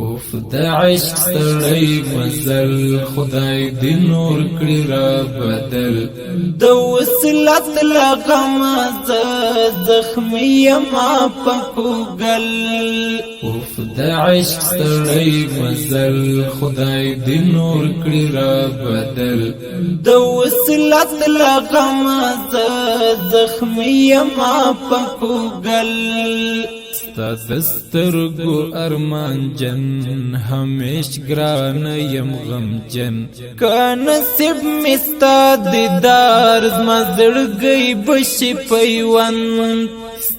اوف د عشق ستړی مزل خدای دې نور کړی را بدل د وصلت لغم زخمی ما پکوګل اوف د عشق ستړی مزل خدای دې نور کړی را بدل د وصلت لغم زخمی ما پکوګل دسترگو ارمان جن ہمیش گران یم غم جن کا نصیب مستا دیدار مزڑ گئی بشی پیون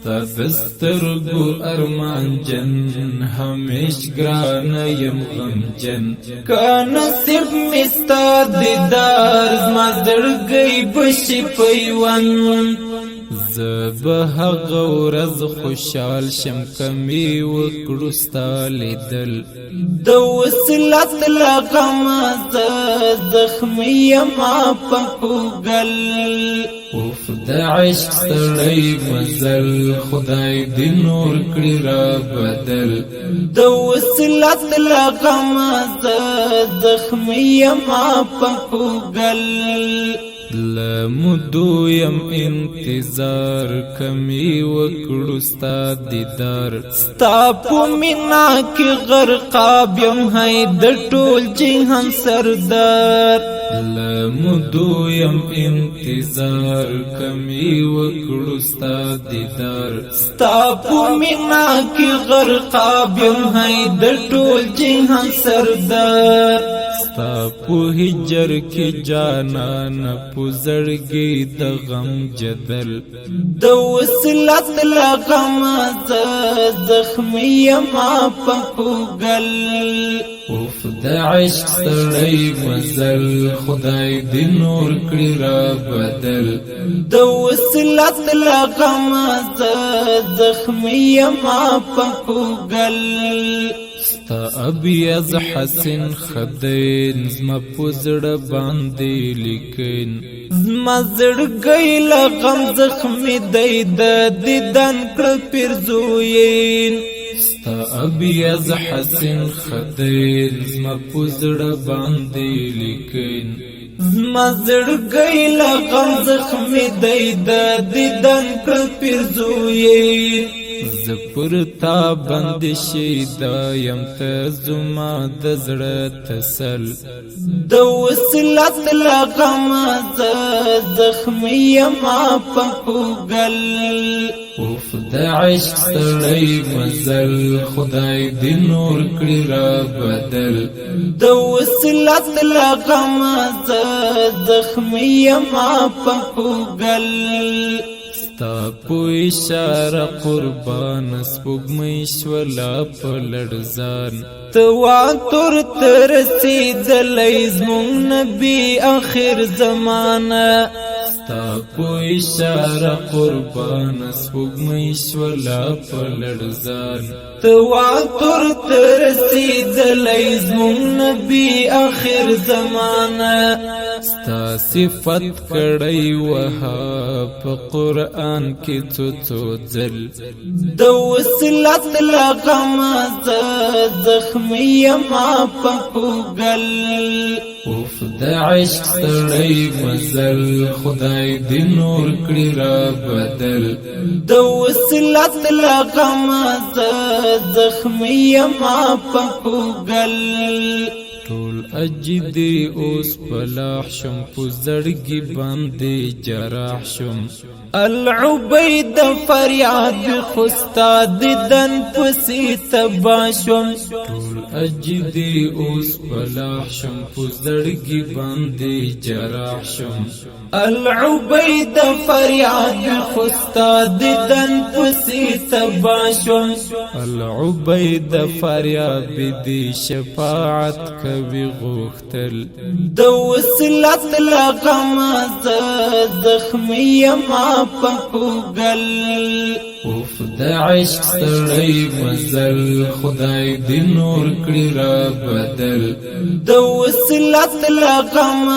دسترگو ارمان جن ہمیش گران یم غم جن کا نصیب مستا دیدار مزڑ گئی بشی پیون زبه غورز خوشحال شم کمی وکړو ستا لیدل د وصلت لغم زخمی ما پکوګل اوف د عشق ستړی مزل خدای دې نور کړی را بدل د وصلت لغم زخمی ما پکوګل لمدو یم انتظار کمی وکړو ستا دیدار ستا په مینا کې غرقاب یم هی د ټول جهان سردار لمدو یم انتظار کمی وکړو ستا دیدار ستا په مینا کې غرقاب یم هی د ټول جهان سردار ستا په هجر کې جانان پزړګي د غم جدل د وصلت لغم زخمی ما پکوګل اوف د عشق ستړی مزل خدای دې نور کړی را بدل د وصلت لغم زخمی ما پکوګل ستا ابیض حسن خدین زما پزړه باندې لیکن زما زړګی لغم زخمی دی د دیدن کړ پیرزوین ستا ابیض حسن خدین زما پزړه باندې لیکن زما زړګی لغم زخمی دی د دیدن کړ پیرزوین زپرتا بند شیدا یم ته زما د زړه تسل د وصلت لغم زخمی ما پکوګل اوف د عشق ستړی مزل خدای دې نور کړی را بدل د وصلت لغم زخمی ما پکوګل ستا په اشاره قربان سپوږمۍ شوله په لړزان تواتر ته رسېدلی زموږ نبي آخر زمانه ستا په اشاره قربان سپوږمۍ شوله په لړزان تواتر ته رسېدلی زموږ نبي آخر زمانه ستا صفت کړی وها په قرآن کې څو ځل د وصلت لغم زخمی ما پکوګل اوف د عشق ستړی مزل خدای دې نور کړی را بدل د وصلت لغم زخمی ما پکوګل ټول اجدي اوس پلاح شم پزړګي باندې جراح شم العبید فریاد خستا دیدن پسی تبا شم ټول اجدي اوس پلاح شم پزړګي باندې جراح شم العبید فریاد خستا دیدن پسی تبا شم العبید فریاد بدی شفاعت وی غوښتل د وصلت لغم زخمی ما پکوگل اوف د عشق سړی مزل خدای دی نور کړی را بدل د وصلت لغم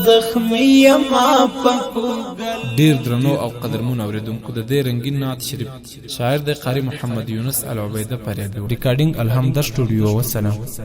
زخمی ما پکوگل. ډیر درنو او قدرمن اوریدونکو د دې رنگین نعت شریف شاعر د قاری محمد یونس العبیده پریابی ریکارډینګ الحمد سټوډیو. وسلام.